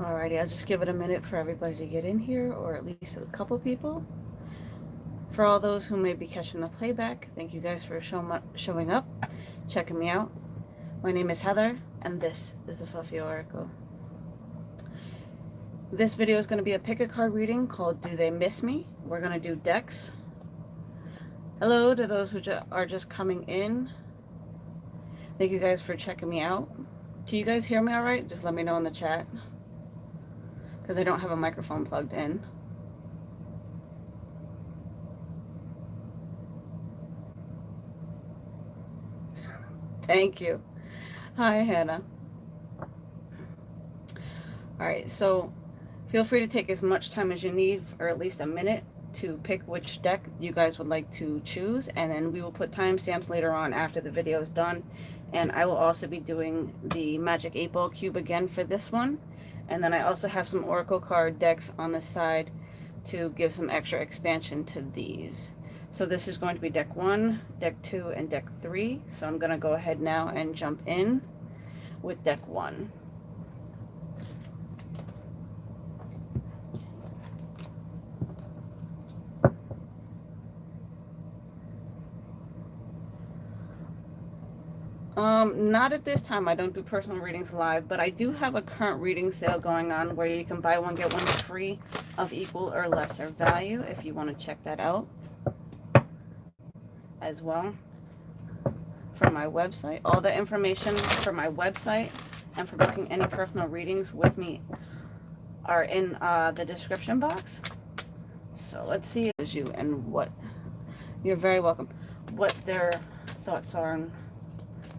Alrighty, I'll just give it a minute for everybody to get in here, or at least a couple people. For all those who may be catching the playback, thank you guys for showing up, checking me out. My name is Heather, and this is the Fluffy Oracle. This video is going to be a pick a card reading called Do They Miss Me? We're going to do decks. Hello to those who are just coming in. Thank you guys for checking me out. Can you guys hear me all right? Just let me know in the chat, because I don't have a microphone plugged in. Thank you. Hi, Hannah. All right, so feel free to take as much time as you need, or at least a minute, to pick which deck you guys would like to choose, and then we will put timestamps later on after the video is done. And I will also be doing the Magic 8-Ball Cube again for this one. And then I also have some Oracle card decks on the side to give some extra expansion to these. So this is going to be deck 1, deck 2, and deck 3. So I'm going to go ahead now and jump in with deck 1. Not at this time. I don't do personal readings live, but I do have a current reading sale going on where you can buy one, get one free of equal or lesser value if you want to check that out as well from my website. All the information for my website and for booking any personal readings with me are in the description box. So let's see as you and what you're very welcome, what their thoughts are on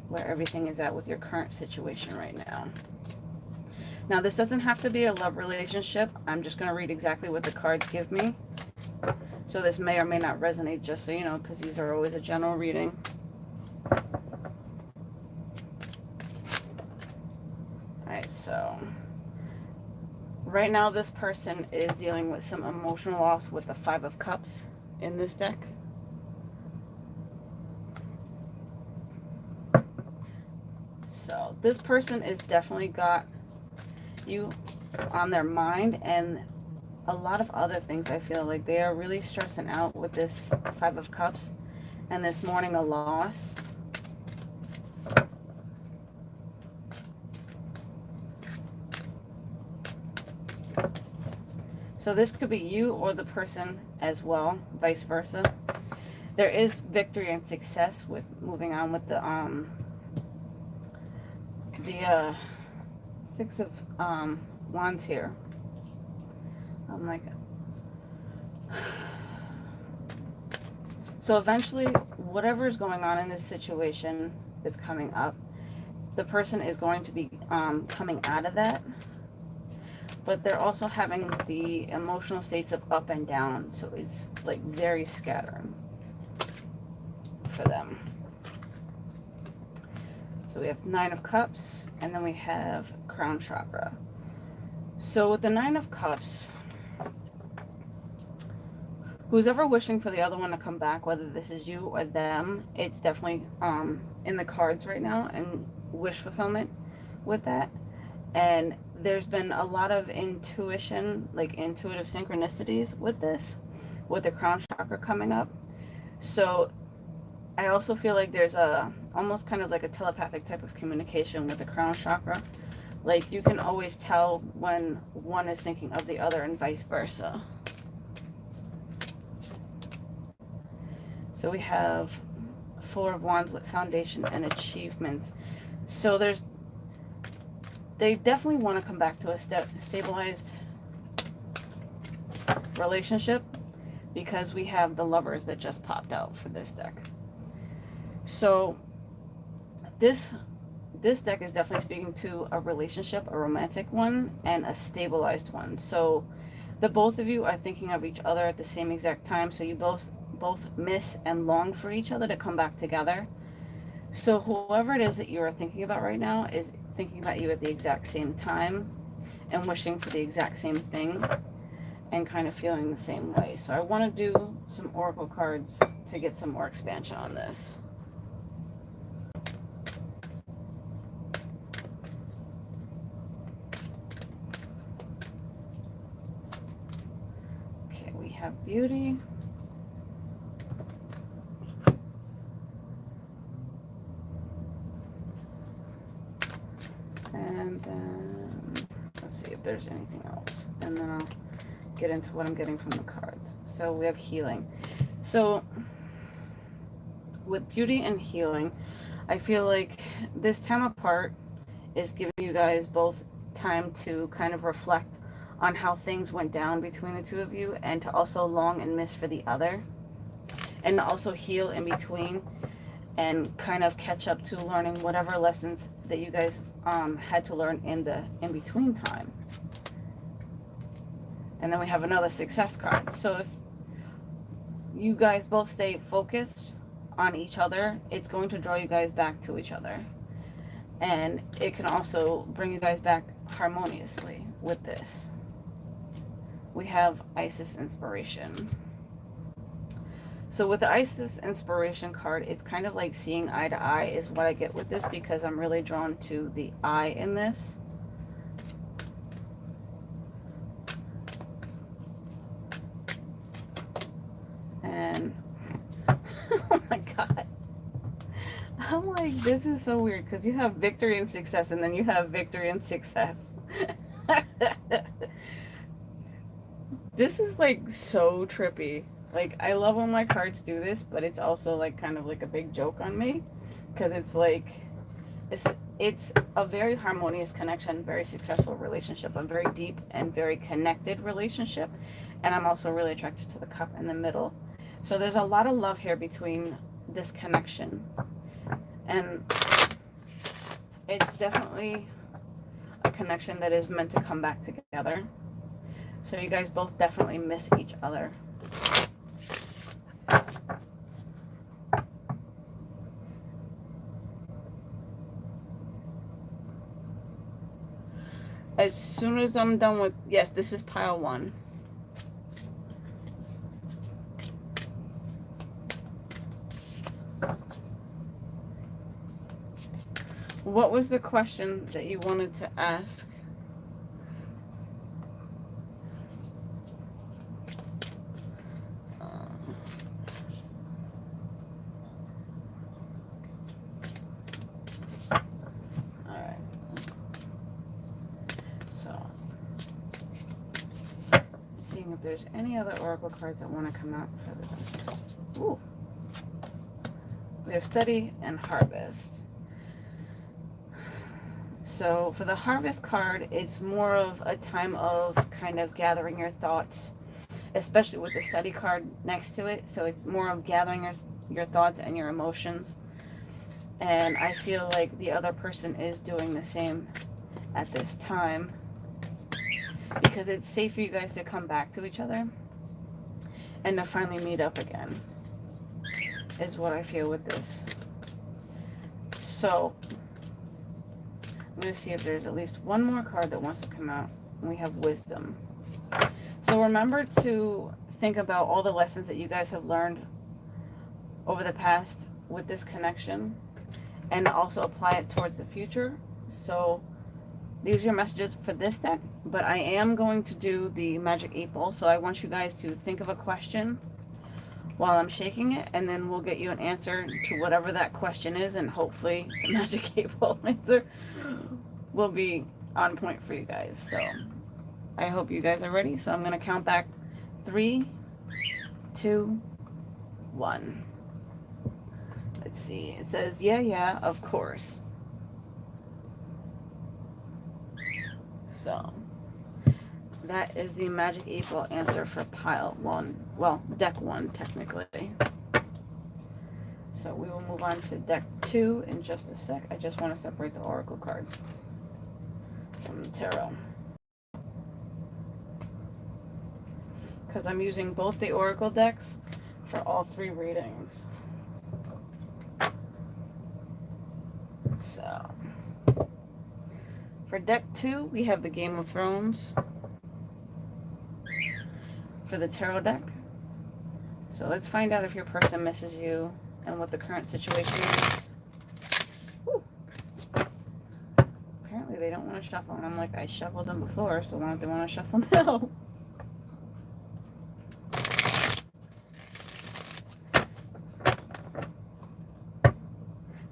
where everything is at with your current situation right now. Now, this doesn't have to be a love relationship. I'm just going to read exactly what the cards give me. So this may or may not resonate, just so you know, because these are always a general reading. Alright, so right now this person is dealing with some emotional loss with the 5 of Cups in this deck. So this person is definitely got you on their mind, and a lot of other things. I feel like they are really stressing out with this 5 of Cups and this mourning a loss. So this could be you or the person as well, vice versa. There is victory and success with moving on with the 6 of Wands here. I'm like, so eventually whatever is going on in this situation that's coming up, the person is going to be coming out of that, but they're also having the emotional states of up and down, so it's like very scattering for them. So we have 9 of Cups, and then we have Crown Chakra. So with the 9 of Cups, who's ever wishing for the other one to come back, whether this is you or them, it's definitely in the cards right now, and wish fulfillment with that. And there's been a lot of intuition, like intuitive synchronicities with this, with the Crown Chakra coming up. So I also feel like there's a almost kind of like a telepathic type of communication with the Crown Chakra. Like you can always tell when one is thinking of the other and vice versa. So we have 4 of Wands with foundation and achievements. So they definitely want to come back to a stabilized relationship, because we have the Lovers that just popped out for this deck. So this deck is definitely speaking to a relationship, a romantic one, and a stabilized one. So the both of you are thinking of each other at the same exact time. So you both miss and long for each other to come back together. So whoever it is that you are thinking about right now is thinking about you at the exact same time and wishing for the exact same thing and kind of feeling the same way. So I want to do some Oracle cards to get some more expansion on this. have beauty. And then let's see if there's anything else. And then I'll get into what I'm getting from the cards. So we have healing. So with beauty and healing, I feel like this time apart is giving you guys both time to kind of reflect on how things went down between the two of you, and to also long and miss for the other, and also heal in between and kind of catch up to learning whatever lessons that you guys had to learn in the in-between time. And then we have another success card. So if you guys both stay focused on each other, it's going to draw you guys back to each other. And it can also bring you guys back harmoniously with this. We have Isis Inspiration. So with the Isis Inspiration card, it's kind of like seeing eye to eye is what I get with this, because I'm really drawn to the eye in this. And oh my god, I'm like, this is so weird, because you have victory and success, and then you have victory and success. This is like so trippy. Like, I love when my cards do this, but it's also like kind of like a big joke on me, because it's like it's a very harmonious connection, very successful relationship, a very deep and very connected relationship. And I'm also really attracted to the cup in the middle. So there's a lot of love here between this connection, and it's definitely a connection that is meant to come back together. So you guys both definitely miss each other. As soon as I'm done with, yes, this is pile 1. What was the question that you wanted to ask? Alright. So, seeing if there's any other oracle cards that want to come out for this. Ooh. We have Study and Harvest. So for the Harvest card, it's more of a time of kind of gathering your thoughts, especially with the Study card next to it. So it's more of gathering your thoughts and your emotions. And I feel like the other person is doing the same at this time, because it's safe for you guys to come back to each other and to finally meet up again, is what I feel with this. So I'm going to see if there's at least one more card that wants to come out. We have Wisdom. So remember to think about all the lessons that you guys have learned over the past with this connection, and also apply it towards the future. So these are your messages for this deck, but I am going to do the Magic 8 Ball. So I want you guys to think of a question while I'm shaking it, and then we'll get you an answer to whatever that question is, and hopefully the Magic 8 Ball answer will be on point for you guys. So I hope you guys are ready. So I'm going to count back 3, 2, 1. Let's see. It says, yeah, of course. So that is the Magic 8 Ball answer for pile 1. Well, deck 1, technically. So we will move on to deck 2 in just a sec. I just want to separate the oracle cards from the tarot, because I'm using both the oracle decks for all 3 readings. So for deck 2, we have the Game of Thrones for the tarot deck. So let's find out if your person misses you and what the current situation is. Woo. Apparently they don't want to shuffle, and I'm like, I shuffled them before, so why don't they want to shuffle now?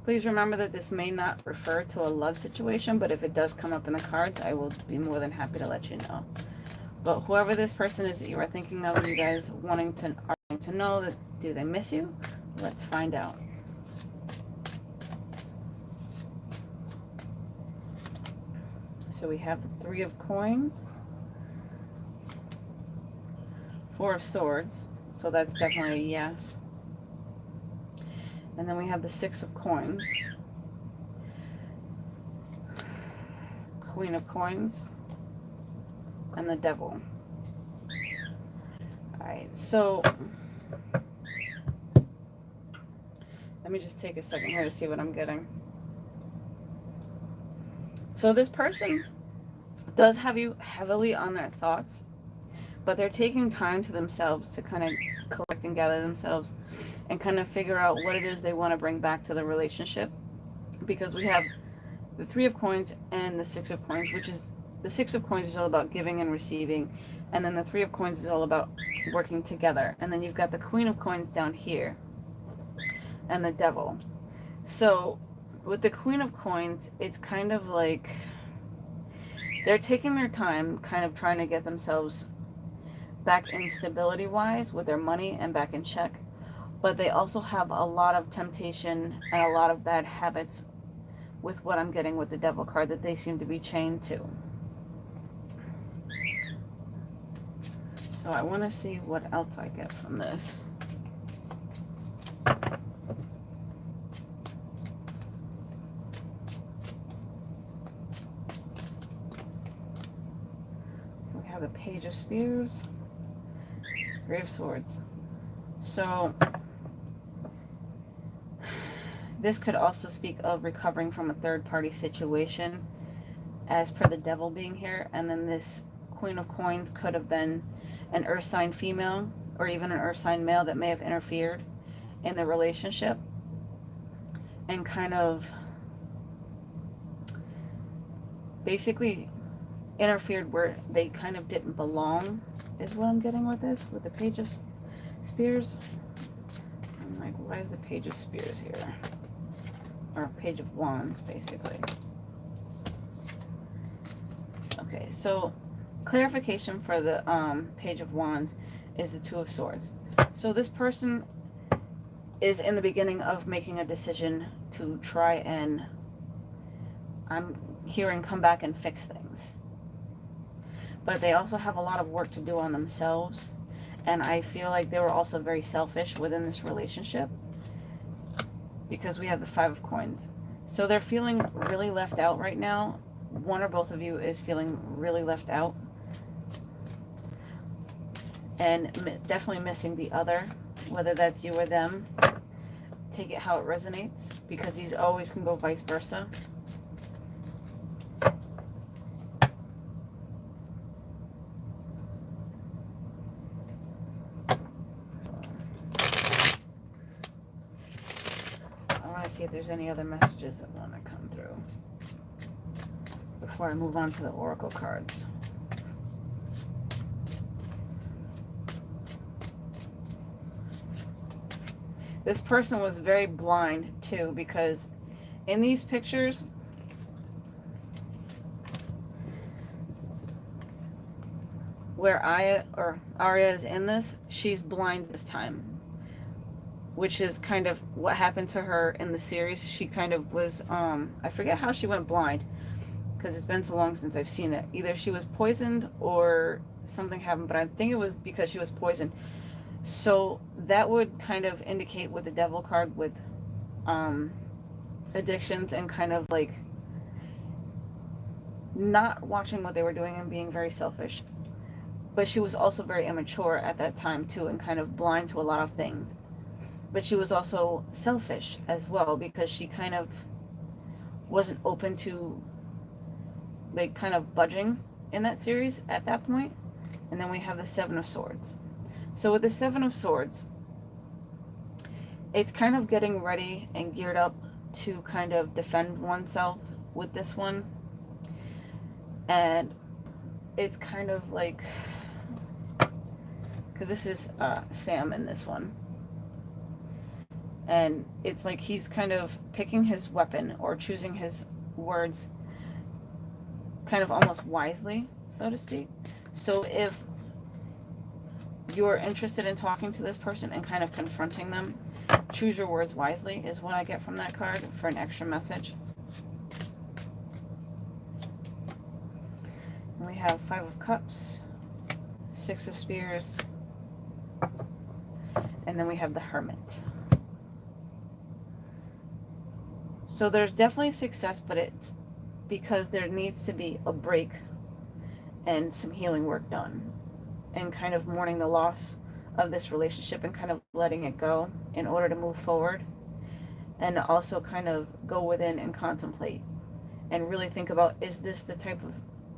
Please remember that this may not refer to a love situation, but if it does come up in the cards, I will be more than happy to let you know. But whoever this person is that you are thinking of, you guys are wanting to know that, do they miss you? Let's find out. So we have the 3 of coins, 4 of swords, so that's definitely a yes. And then we have the 6 of coins, Queen of coins, and the devil. Alright, so let me just take a second here to see what I'm getting. So this person does have you heavily on their thoughts, but they're taking time to themselves to kind of collect and gather themselves and kind of figure out what it is they want to bring back to the relationship. Because we have the 3 of coins and the 6 of coins, which is, the 6 of coins is all about giving and receiving, and then the 3 of coins is all about working together. And then you've got the Queen of coins down here and the devil. So with the Queen of coins, it's kind of like they're taking their time kind of trying to get themselves back in stability wise with their money and back in check, but they also have a lot of temptation and a lot of bad habits with what I'm getting with the devil card that they seem to be chained to. So I want to see what else I get from this. The Page of Spears, 3 of Swords. So this could also speak of recovering from a third-party situation, as per the devil being here. And then this Queen of Coins could have been an earth sign female or even an earth sign male that may have interfered in the relationship and kind of basically interfered where they kind of didn't belong, is what I'm getting with this, with the Page of Spears. I'm like, why is the Page of Spears here? Or Page of Wands, basically. Okay, so clarification for the Page of Wands is the 2 of Swords. So this person is in the beginning of making a decision to try and, I'm hearing, come back and fix things. But they also have a lot of work to do on themselves. And I feel like they were also very selfish within this relationship, because we have the 5 of Coins. So they're feeling really left out right now. One or both of you is feeling really left out. And definitely missing the other, whether that's you or them. Take it how it resonates, because these always can go vice versa. See if there's any other messages that want to come through before I move on to the oracle cards. This person was very blind too, because in these pictures where Arya is in this, she's blind this time, which is kind of what happened to her in the series. She kind of was, I forget how she went blind, because it's been so long since I've seen it. Either she was poisoned or something happened, but I think it was because she was poisoned. So that would kind of indicate with the devil card with addictions and kind of like not watching what they were doing and being very selfish. But she was also very immature at that time too, and kind of blind to a lot of things. But she was also selfish as well, because she kind of wasn't open to like kind of budging in that series at that point. And then we have the 7 of Swords. So with the 7 of Swords, it's kind of getting ready and geared up to kind of defend oneself with this one. And it's kind of like, because this is Sam in this one. And it's like he's kind of picking his weapon or choosing his words kind of almost wisely, so to speak. So if you're interested in talking to this person and kind of confronting them, choose your words wisely is what I get from that card for an extra message. And we have 5 of Cups, 6 of Spears, and then we have the Hermit. So there's definitely success, but it's because there needs to be a break and some healing work done, and kind of mourning the loss of this relationship and kind of letting it go in order to move forward, and also kind of go within and contemplate and really think about, is this the type of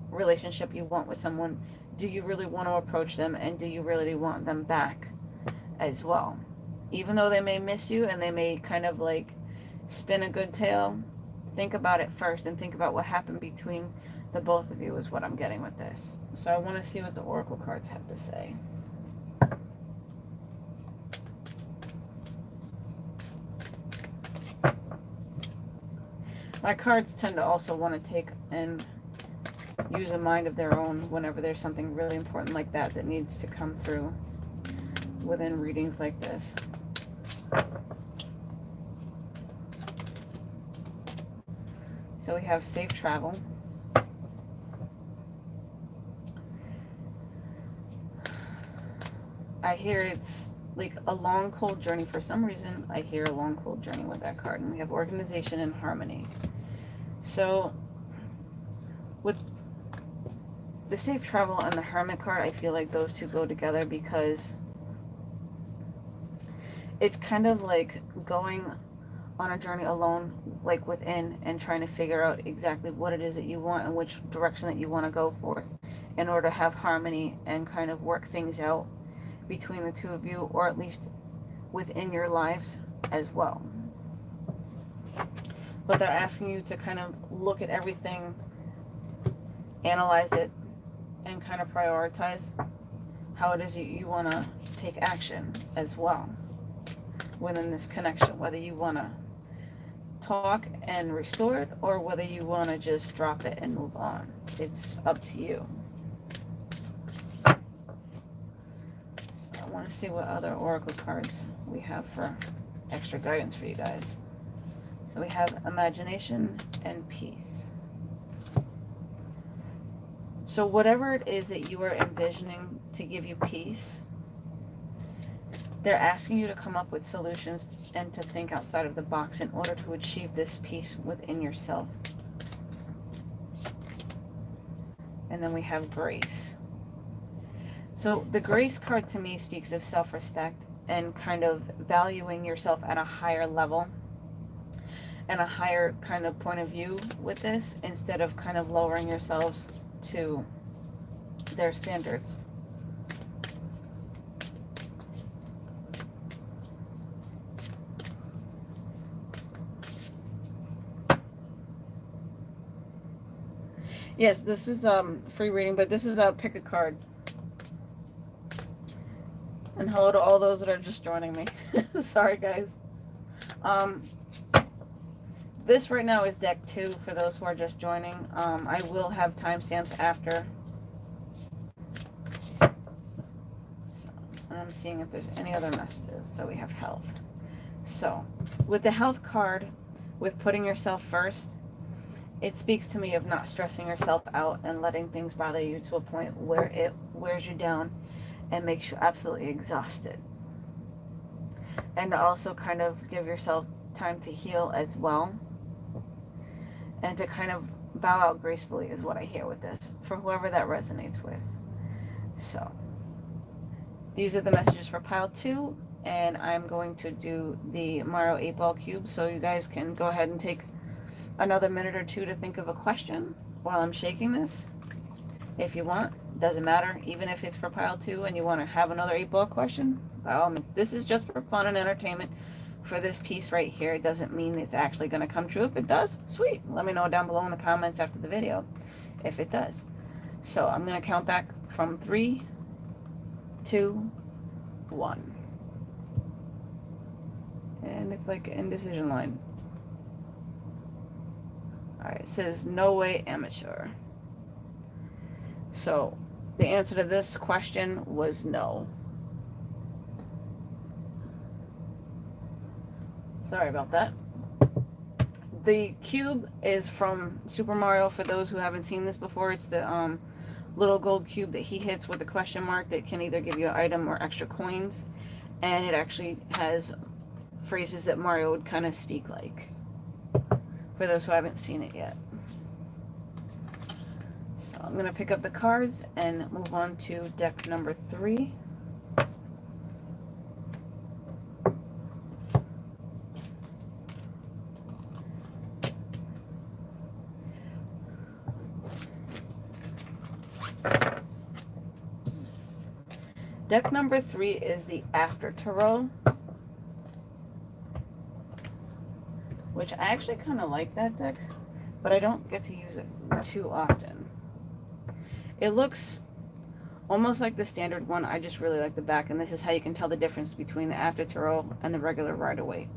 relationship you want with someone? Do you really want to approach them, and do you really want them back as well? Even though they may miss you and they may kind of like spin a good tale, think about it first and think about what happened between the both of you is what I'm getting with this. So I want to see what the Oracle cards have to say. My cards tend to also want to take and use a mind of their own whenever there's something really important like that that needs to come through within readings like this. So we have safe travel. I hear it's like a long, cold journey. For some reason, I hear a long, cold journey with that card. And we have organization and harmony. So with the safe travel and the Hermit card, I feel like those two go together because it's kind of like going on a journey alone, like within, and trying to figure out exactly what it is that you want and which direction that you want to go forth in order to have harmony and kind of work things out between the two of you, or at least within your lives as well. But they're asking you to kind of look at everything, analyze it, and kind of prioritize how it is you want to take action as well within this connection, whether you want to talk and restore it or whether you want to just drop it and move on. It's up to you. So I want to see what other oracle cards we have for extra guidance for you guys. So we have imagination and peace. So whatever it is that you are envisioning to give you peace, they're asking you to come up with solutions and to think outside of the box in order to achieve this peace within yourself. And then we have grace. So the grace card to me speaks of self-respect and kind of valuing yourself at a higher level and a higher kind of point of view with this, instead of kind of lowering yourselves to their standards. Yes, this is free reading, but this is a pick a card. And hello to all those that are just joining me. Sorry, guys. This right now is deck 2 for those who are just joining. I will have timestamps after. So, I'm seeing if there's any other messages. So we have health. So, with the health card, with putting yourself first, it speaks to me of not stressing yourself out and letting things bother you to a point where it wears you down and makes you absolutely exhausted. And to also kind of give yourself time to heal as well. And to kind of bow out gracefully is what I hear with this, for whoever that resonates with. So, these are the messages for pile 2, and I'm going to do the Mario 8-ball cube, so you guys can go ahead and take another minute or two to think of a question while I'm shaking this. If you want, doesn't matter, even if it's for pile 2 and you want to have another 8-ball question, by all means. This is just for fun and entertainment. For this piece right here, it doesn't mean it's actually going to come true. If it does, sweet. Let me know down below in the comments after the video if it does. So I'm going to count back from 3, 2, 1. And it's like an indecision line. Alright, it says no way amateur. So the answer to this question was no. Sorry about that. The cube is from Super Mario. For those who haven't seen this before, it's the little gold cube that he hits with a question mark that can either give you an item or extra coins. And it actually has phrases that Mario would kind of speak like, for those who haven't seen it yet. So I'm going to pick up the cards and move on to deck number 3. Deck number 3 is the After Tarot, which I actually kind of like that deck, but I don't get to use it too often. It looks almost like the standard one. I just really like the back, and this is how you can tell the difference between the After Tarot and the regular Rider-Waite.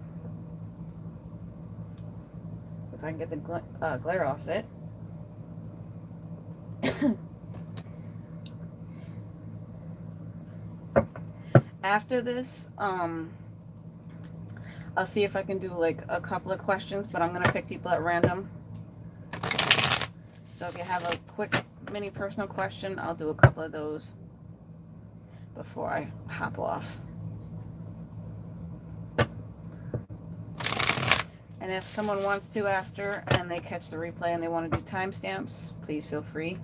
If I can get the glare off it. After this, I'll see if I can do like a couple of questions, but I'm going to pick people at random. So if you have a quick mini personal question, I'll do a couple of those before I hop off. And if someone wants to after and they catch the replay and they want to do timestamps, please feel free.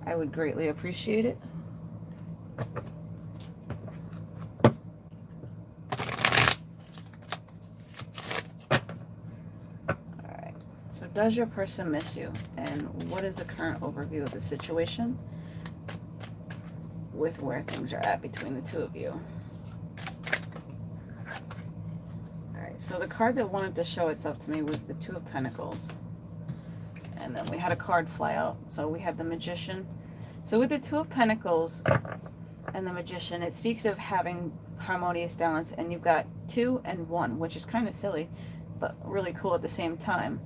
I would greatly appreciate it. Does your person miss you? And what is the current overview of the situation with where things are at between the two of you? Alright, so the card that wanted to show itself to me was the Two of Pentacles. And then we had a card fly out. So we had the Magician. So with the Two of Pentacles and the Magician, it speaks of having harmonious balance. And you've got 2 and 1, which is kind of silly, but really cool at the same time.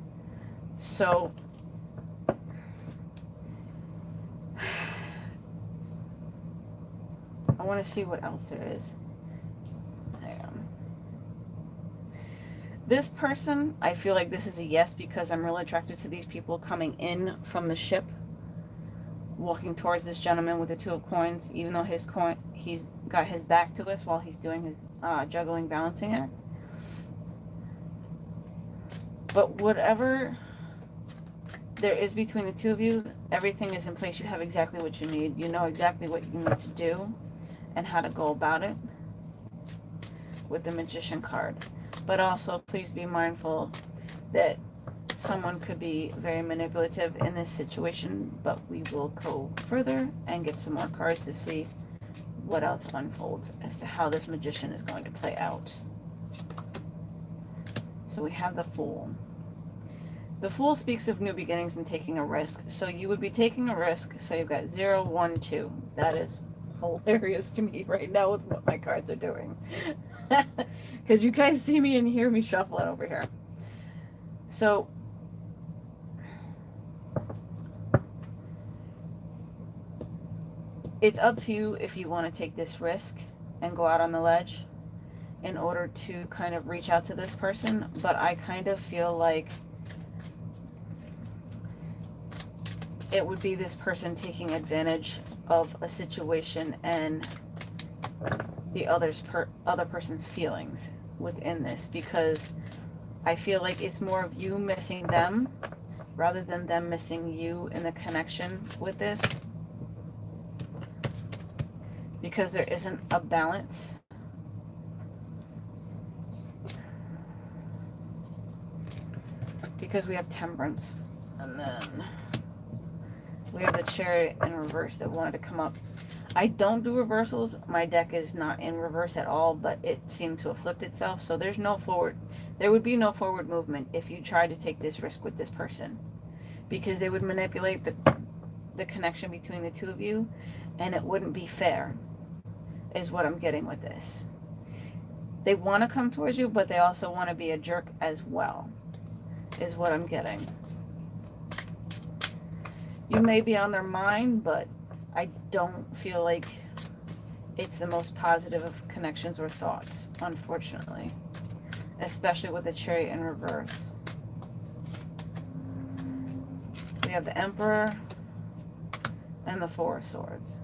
So I want to see what else there is. This person, I feel like this is a yes, because I'm really attracted to these people coming in from the ship, walking towards this gentleman with the 2 of coins, even though he's got his back to us while he's doing his juggling balancing act. But whatever there is between the two of you, everything is in place. You have exactly what you need. You know exactly what you need to do and how to go about it with the Magician card. But also, please be mindful that someone could be very manipulative in this situation, but we will go further and get some more cards to see what else unfolds as to how this Magician is going to play out. So we have the Fool. The Fool speaks of new beginnings and taking a risk. So you would be taking a risk. So you've got 0, 1, 2. That is hilarious to me right now with what my cards are doing. Because you guys see me and hear me shuffling over here. So it's up to you if you want to take this risk and go out on the ledge in order to kind of reach out to this person. But I kind of feel like it would be this person taking advantage of a situation and the other person's feelings within this, because I feel like it's more of you missing them rather than them missing you in the connection with this, because there isn't a balance. Because we have Temperance, and then we have the Chariot in reverse that wanted to come up. I don't do reversals. My deck is not in reverse at all, but it seemed to have flipped itself. So there's no forward. There would be no forward movement if you tried to take this risk with this person, because they would manipulate the connection between the two of you, and it wouldn't be fair, is what I'm getting with this. They want to come towards you, but they also want to be a jerk as well, is what I'm getting. You may be on their mind, but I don't feel like it's the most positive of connections or thoughts, unfortunately. Especially with the Chariot in reverse. We have the Emperor and the Four of Swords.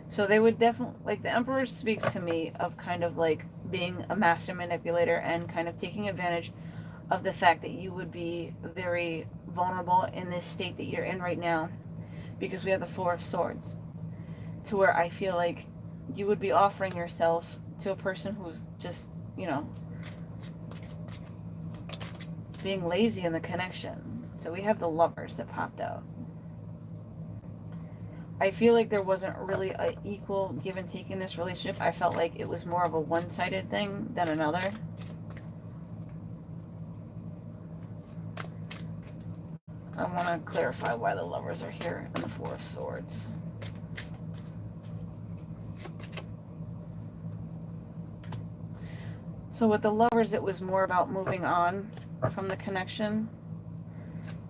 So they would definitely, like, the Emperor speaks to me of kind of like being a master manipulator and kind of taking advantage of the fact that you would be very vulnerable in this state that you're in right now, because we have the Four of Swords, to where I feel like you would be offering yourself to a person who's just, you know, being lazy in the connection. So we have the Lovers that popped out. I feel like there wasn't really an equal give and take in this relationship. I felt like it was more of a one-sided thing than another. I want to clarify why the Lovers are here in the Four of Swords. So with the Lovers, it was more about moving on from the connection.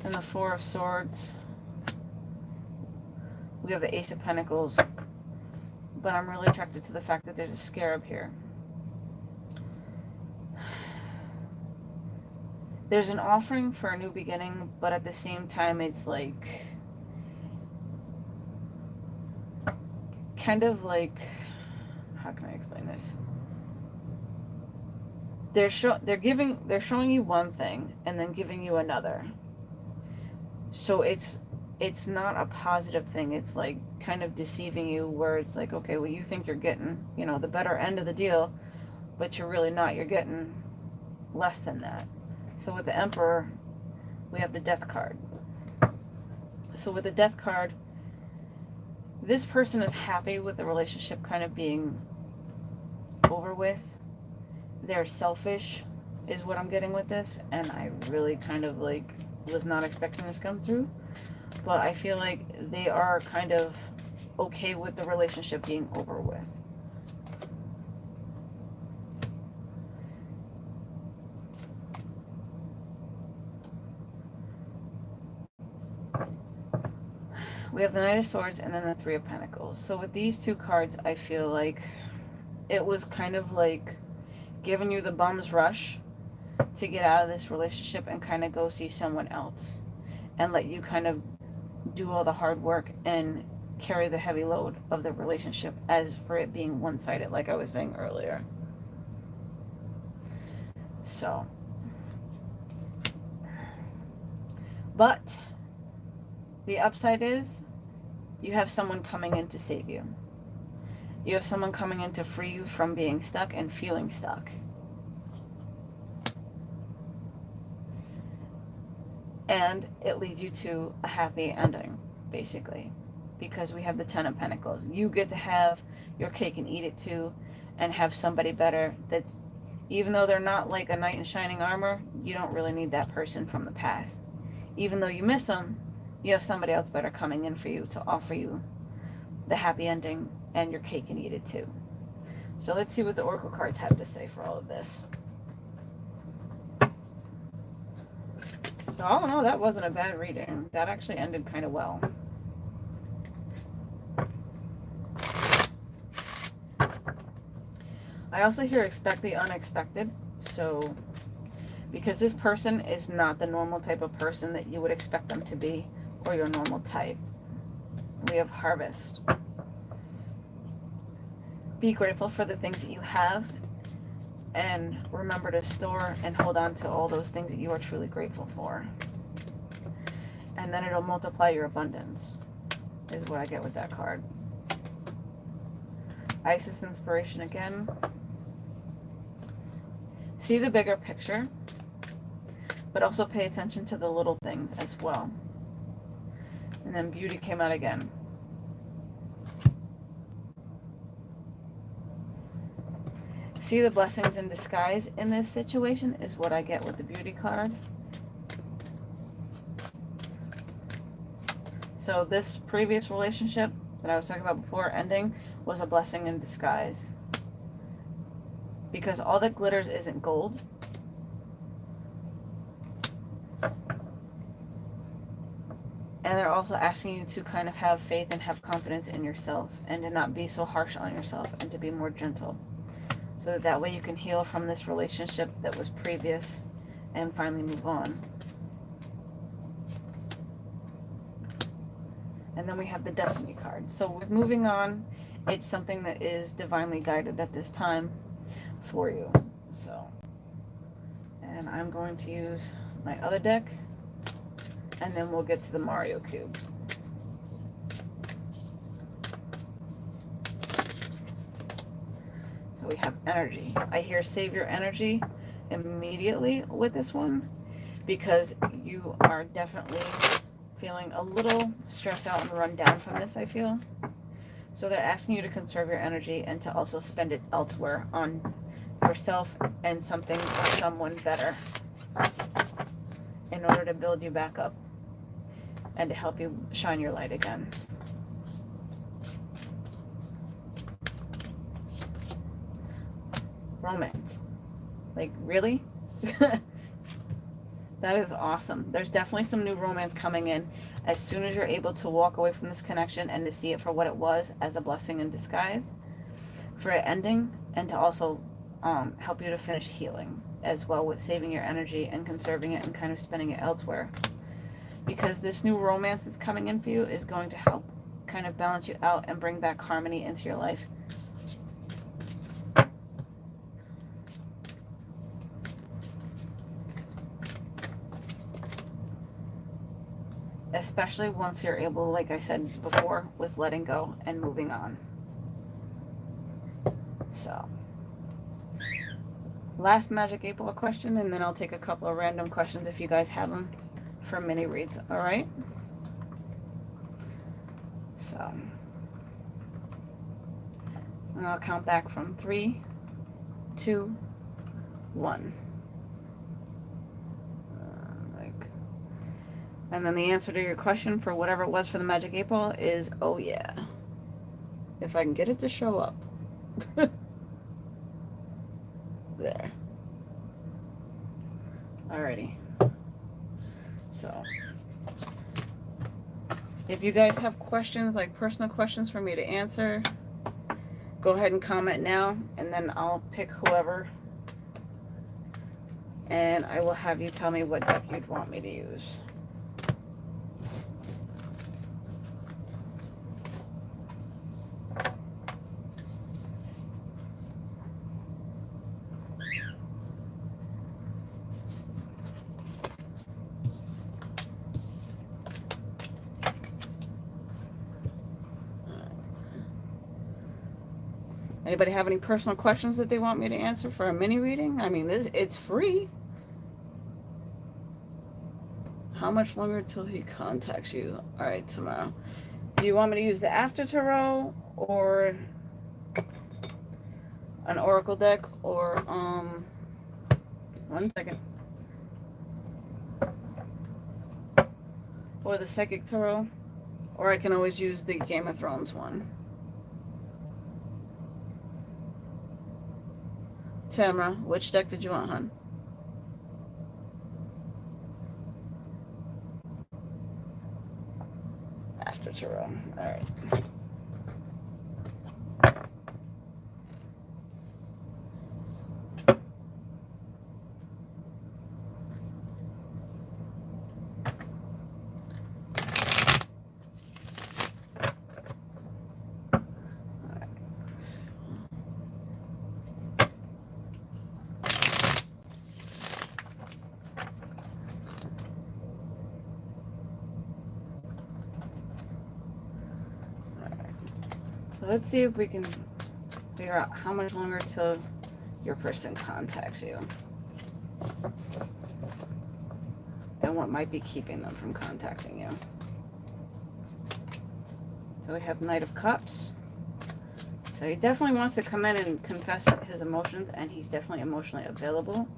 And the Four of Swords, we have the Ace of Pentacles, but I'm really attracted to the fact that there's a scarab here. There's an offering for a new beginning, but at the same time, it's like, kind of like, how can I explain this? They're showing you one thing and then giving you another. So it's not a positive thing. It's like kind of deceiving you, where it's like, okay, well, you think you're getting, you know, the better end of the deal, but you're really not. You're getting less than that. So with the Emperor, we have the Death card. So with the Death card, this person is happy with the relationship kind of being over with. They're selfish is what I'm getting with this, and I really kind of like was not expecting this to come through, but I feel like they are kind of okay with the relationship being over with. We have the Knight of Swords and then the Three of Pentacles. So with these two cards, I feel like it was kind of like giving you the bum's rush to get out of this relationship and kind of go see someone else and let you kind of do all the hard work and carry the heavy load of the relationship, as for it being one-sided, like I was saying earlier. So, but the upside is you have someone coming in to save you. You have someone coming in to free you from being stuck and feeling stuck. And it leads you to a happy ending, basically, because we have the Ten of Pentacles. You get to have your cake and eat it too, and have somebody better that's, even though they're not like a knight in shining armor, you don't really need that person from the past. Even though you miss them, you have somebody else better coming in for you to offer you the happy ending and your cake and eat it too. So let's see what the Oracle cards have to say for all of this. So all in all, that wasn't a bad reading. That actually ended kind of well. I also hear expect the unexpected. So, because this person is not the normal type of person that you would expect them to be, or your normal type. We have Harvest. Be grateful for the things that you have, and remember to store and hold on to all those things that you are truly grateful for. And then it'll multiply your abundance, is what I get with that card. Isis Inspiration again. See the bigger picture, but also pay attention to the little things as well. And then Beauty came out again. See the blessings in disguise in this situation is what I get with the Beauty card. So this previous relationship that I was talking about before ending was a blessing in disguise. because all that glitters isn't gold. And they're also asking you to kind of have faith and have confidence in yourself and to not be so harsh on yourself and to be more gentle. So that way you can heal from this relationship that was previous and finally move on. And then we have the Destiny card. So with moving on, it's something that is divinely guided at this time for you. So, and I'm going to use my other deck, and then we'll get to the Mario Cube. So we have energy. I hear save your energy immediately with this one, because you are definitely feeling a little stressed out and run down from this, I feel. So they're asking you to conserve your energy and to also spend it elsewhere on yourself and something or someone better in order to build you back up and to help you shine your light again. Romance. Like, really? That is awesome. There's definitely some new romance coming in as soon as you're able to walk away from this connection and to see it for what it was, as a blessing in disguise for it ending, and to also help you to finish healing as well with saving your energy and conserving it and kind of spending it elsewhere. Because this new romance that's coming in for you is going to help kind of balance you out and bring back harmony into your life. Especially once you're able, like I said before, with letting go and moving on. So, last Magic 8 Ball question, and then I'll take a couple of random questions if you guys have them for mini reads, alright? So, and I'll count back from 3, 2, 1. And then the answer to your question for whatever it was for the Magic 8 Ball is, oh yeah. If I can get it to show up. There. Alrighty. So, if you guys have questions, like personal questions for me to answer, go ahead and comment now, and then I'll pick whoever. And I will have you tell me what deck you'd want me to use. Anybody have any personal questions that they want me to answer for a mini reading? I mean, it's free. How much longer till he contacts you? All right, tomorrow. Do you want me to use the After Tarot or an Oracle deck or one second. Or the Psychic Tarot, or I can always use the Game of Thrones one. Tamara, which deck did you want, hon? After Tarot. All right. So let's see if we can figure out how much longer till your person contacts you. And what might be keeping them from contacting you. So we have Knight of Cups. So he definitely wants to come in and confess his emotions, and he's definitely emotionally available.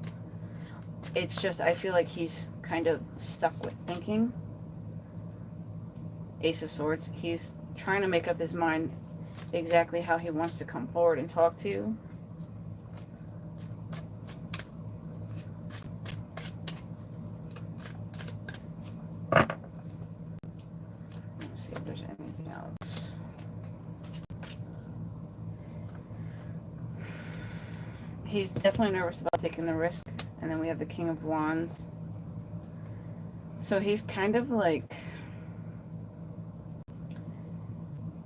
It's just, I feel like he's kind of stuck with thinking. Ace of Swords. He's trying to make up his mind exactly how he wants to come forward and talk to you. he's definitely nervous about taking the risk. And then we have the King of Wands. So he's kind of like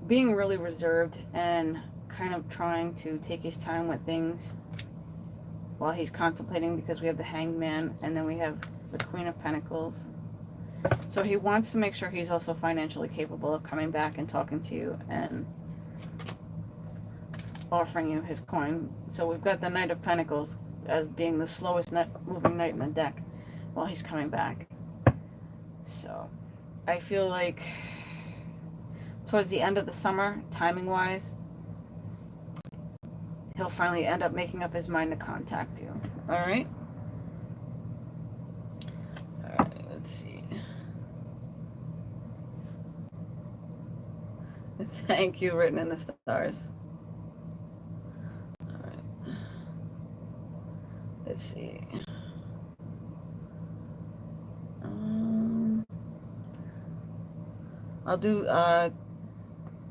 being really reserved and kind of trying to take his time with things while he's contemplating, because we have the Hanged Man and then we have the Queen of Pentacles. So he wants to make sure he's also financially capable of coming back and talking to you and offering you his coin. So we've got the Knight of Pentacles as being the slowest moving knight in the deck while he's coming back. So I feel like towards the end of the summer, timing wise, he'll finally end up making up his mind to contact you. Alright? Alright, let's see. Thank you written in the stars. Alright. Let's see. I'll do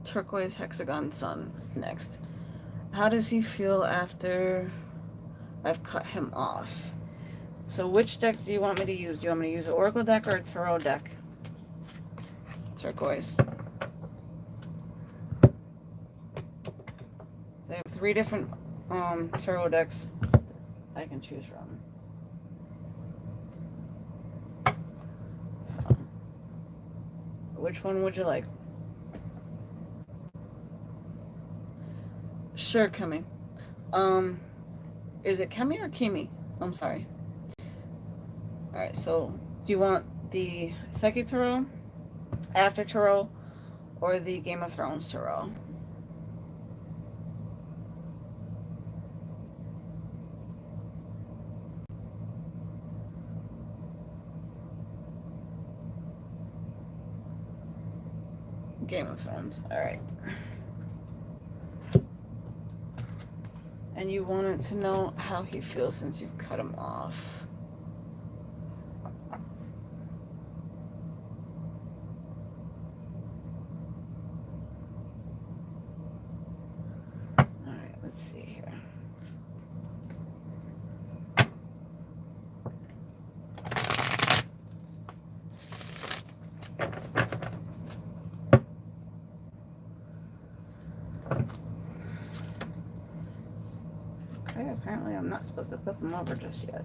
Turquoise Hexagon Sun next. How does he feel after I've cut him off? So which deck do you want me to use? Do you want me to use an Oracle deck or a Tarot deck? Turquoise. So I have 3 different Tarot decks I can choose from. So, which one would you like? Sure, Kemi. Is it Kemi or Kimi? I'm sorry. Alright, so do you want the Psychic Tarot, After Tarot, or the Game of Thrones Tarot? Game of Thrones. Alright. And you wanted to know how he feels since you cut him off. Alright, let's see here. Okay, apparently I'm not supposed to flip them over just yet.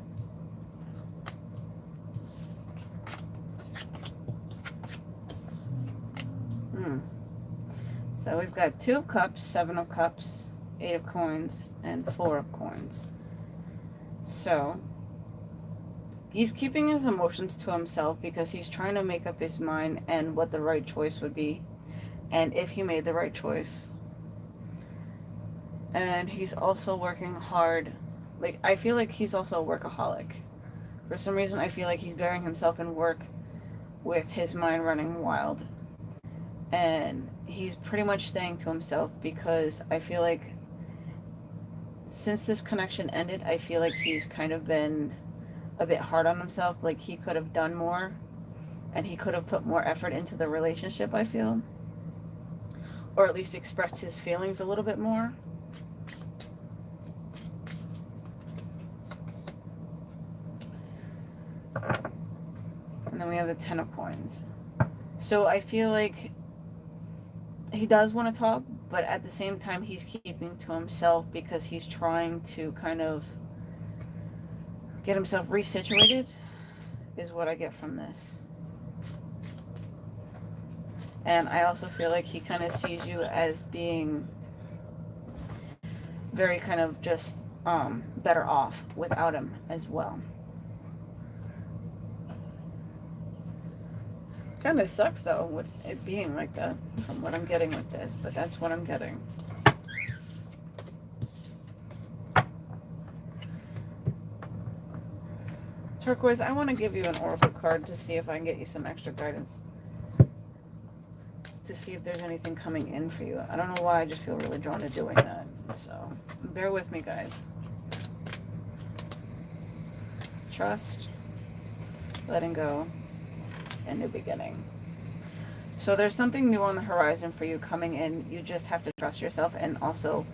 So we've got 2 of Cups, 7 of Cups, 8 of Coins, and 4 of Coins. So he's keeping his emotions to himself because he's trying to make up his mind and what the right choice would be, and if he made the right choice. And he's also working hard. Like, I feel like he's also a workaholic. For some reason, I feel like he's burying himself in work with his mind running wild. And he's pretty much staying to himself because I feel like since this connection ended, I feel like he's kind of been a bit hard on himself. Like, he could have done more and he could have put more effort into the relationship, I feel. Or at least expressed his feelings a little bit more. And then we have the 10 of Coins. So I feel like he does want to talk, but at the same time he's keeping to himself because he's trying to kind of get himself resituated, is what I get from this. And I also feel like he kind of sees you as being very kind of just better off without him as well. Kind of sucks though with it being like that from what I'm getting with this, but that's what I'm getting. Turquoise, I want to give you an oracle card to see if I can get you some extra guidance, to see if there's anything coming in for you. I don't know why, I just feel really drawn to doing that, so bear with me, guys. Trust, letting go, and new beginning. So there's something new on the horizon for you coming in. You just have to trust yourself and also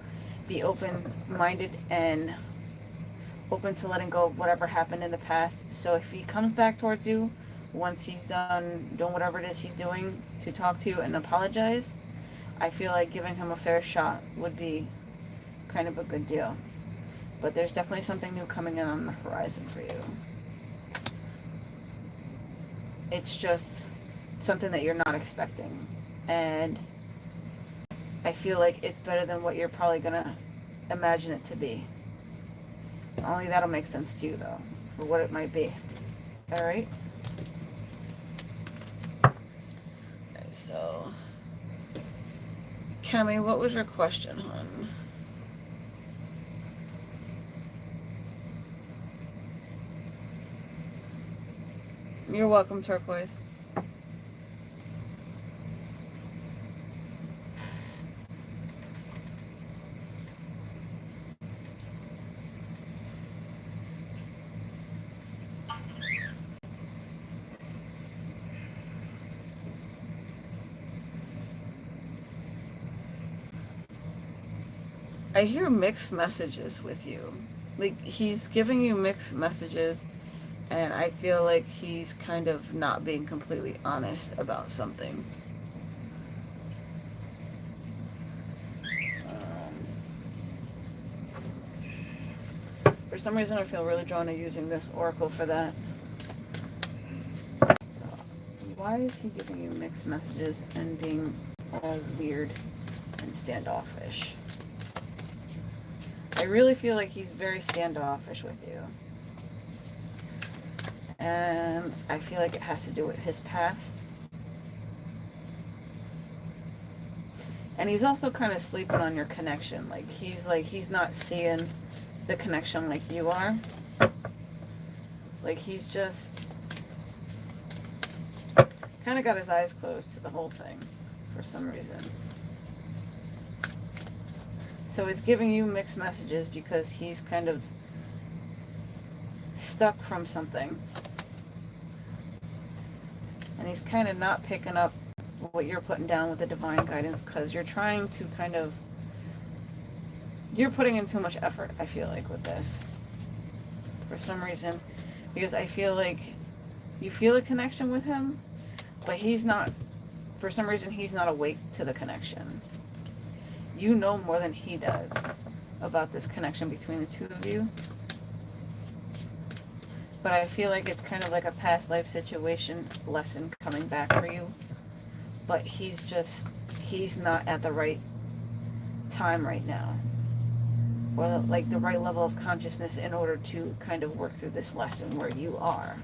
be open-minded and open to letting go of whatever happened in the past. So if he comes back towards you, once he's done doing whatever it is he's doing to talk to you and apologize, I feel like giving him a fair shot would be kind of a good deal. But there's definitely something new coming in on the horizon for you. It's just something that you're not expecting. And I feel like it's better than what you're probably going to imagine it to be. Only that'll make sense to you, though, for what it might be. Alright? Okay, so... Cami, what was your question, hon? You're welcome, Turquoise. I hear mixed messages with you. Like, he's giving you mixed messages, and I feel like he's kind of not being completely honest about something. For some reason, I feel really drawn to using this oracle for that. So, why is he giving you mixed messages and being all weird and standoffish? I really feel like he's very standoffish with you. And I feel like it has to do with his past. And he's also kind of sleeping on your connection. Like, he's not seeing the connection like you are. Like, he's just kind of got his eyes closed to the whole thing for some reason. So it's giving you mixed messages because he's kind of stuck from something. And he's kind of not picking up what you're putting down with the divine guidance because you're trying to kind of... You're putting in too much effort, I feel like, with this. For some reason. Because I feel like you feel a connection with him, but he's not... For some reason, he's not awake to the connection. You know more than he does about this connection between the two of you. But I feel like it's kind of like a past life situation lesson coming back for you. But he's not at the right time right now. Or like the right level of consciousness in order to kind of work through this lesson where you are.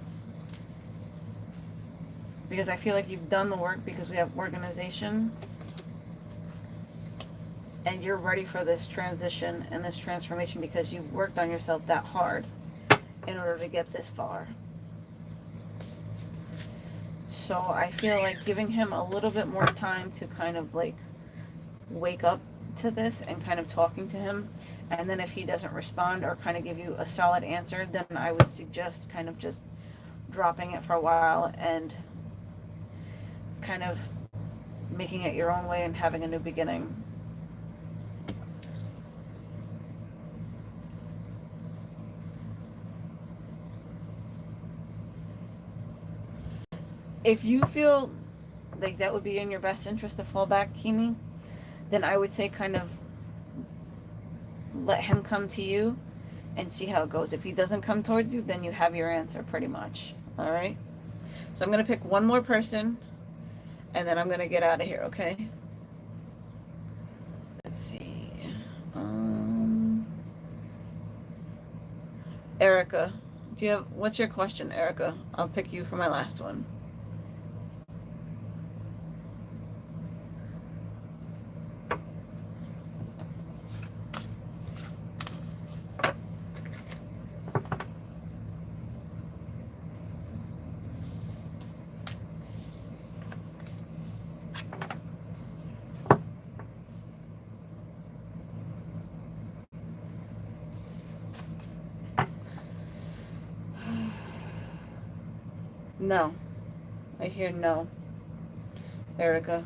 Because I feel like you've done the work because we have organization. And you're ready for this transition and this transformation because you've worked on yourself that hard in order to get this far. So I feel like giving him a little bit more time to kind of like wake up to this and kind of talking to him. And then if he doesn't respond or kind of give you a solid answer, then I would suggest kind of just dropping it for a while and kind of making it your own way and having a new beginning. If you feel like that would be in your best interest to fall back, Kimi, then I would say kind of let him come to you and see how it goes. If he doesn't come towards you, then you have your answer pretty much. All right? So I'm going to pick one more person and then I'm going to get out of here, okay? Let's see. Erica. What's your question, Erica? I'll pick you for my last one. No. I hear no. Erica.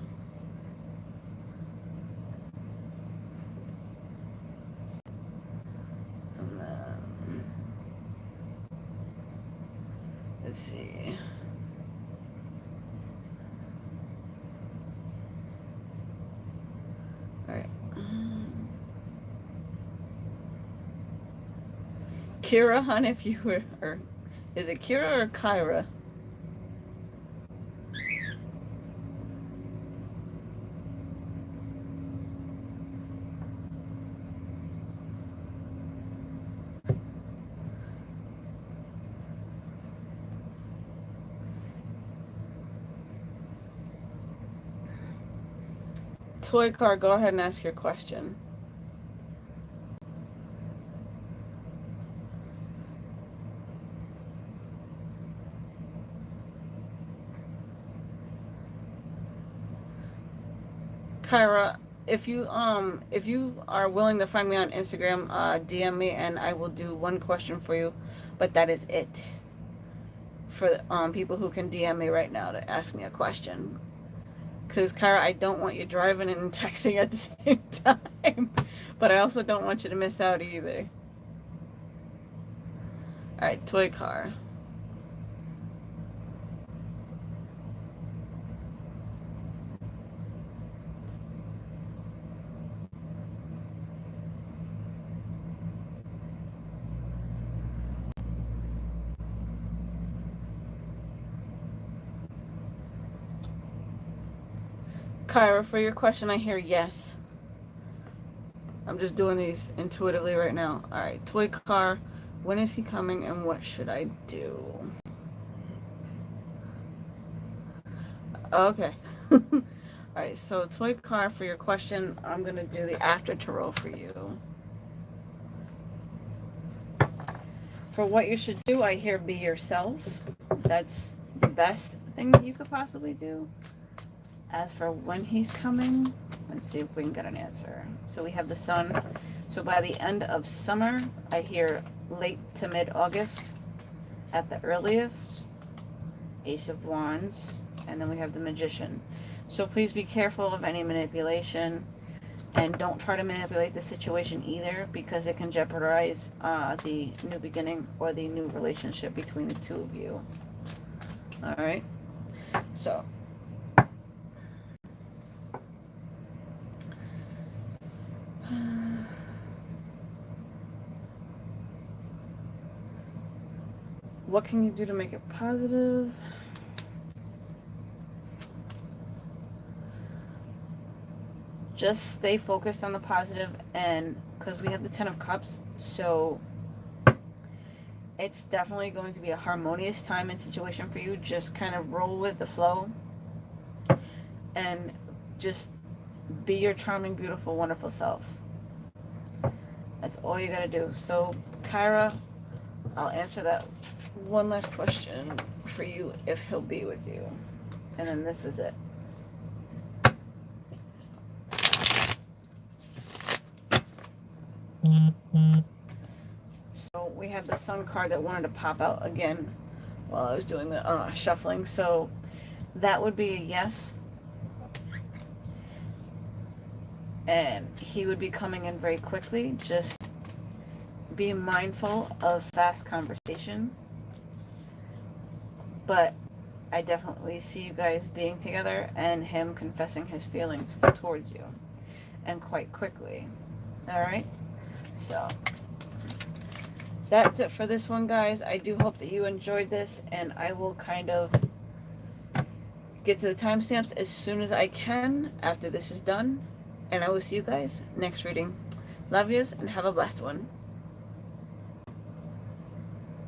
And then Let's see. All right. Kira, hon, if you were, or is it Kira or Kyra? Toy car, go ahead and ask your question. Kyra, if you are willing to find me on Instagram, DM me and I will do one question for you, but that is it for people who can DM me right now to ask me a question. Because Kyra, I don't want you driving and texting at the same time, but I also don't want you to miss out either. All right, toy car. Kyra, for your question, I hear yes. I'm just doing these intuitively right now. All right, toy car, when is he coming and what should I do? Okay. All right, so toy car, for your question, I'm going to do the after tarot for you. For what you should do, I hear be yourself. That's the best thing that you could possibly do. As for when he's coming, let's see if we can get an answer. So we have the sun. So by the end of summer, I hear late to mid-August at the earliest. Ace of Wands. And then we have the Magician. So please be careful of any manipulation. And don't try to manipulate the situation either, because it can jeopardize the new beginning or the new relationship between the two of you. Alright? So what can you do to make it positive? Just stay focused on the positive, and because we have the 10 of Cups, so it's definitely going to be a harmonious time and situation for you. Just kind of roll with the flow and just be your charming, beautiful, wonderful self. That's all you gotta do. So, Kyra, I'll answer that one last question for you if he'll be with you. And then this is it. So we have the Sun card that wanted to pop out again while I was doing the shuffling. So that would be a yes. And he would be coming in very quickly. Just be mindful of fast conversation. But I definitely see you guys being together and him confessing his feelings towards you. And quite quickly. Alright? So that's it for this one, guys. I do hope that you enjoyed this, and I will kind of get to the timestamps as soon as I can after this is done. And I will see you guys next reading. Love yous and have a blessed one.